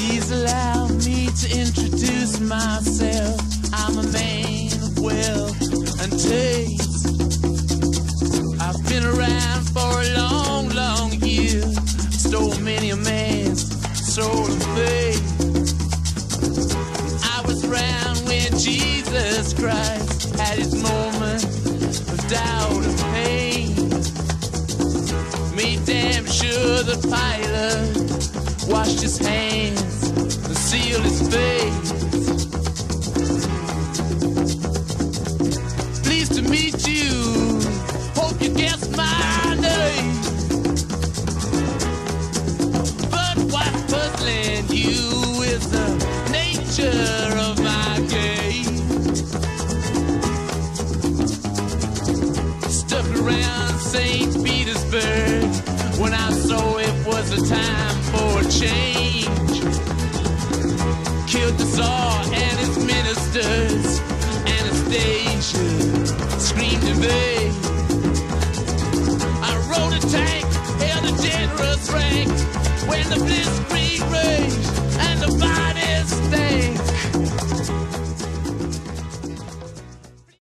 Please allow me to introduce myself. I'm a man of wealth and taste. I've been around for a long, long year. Stole many a man's soul of faith. I was around when Jesus Christ had his moment of doubt and pain. Made damn sure the Pilate washed his hands and sealed his face. Pleased to meet you, hope you guessed my name. But what's puzzling you is the nature of my game. Stuck around St. Petersburg when I saw it was a time for a change. Killed the Tsar and his ministers. Anastasia screamed in vain. I rode a tank, held a generous rank when the blitzkrieg raged.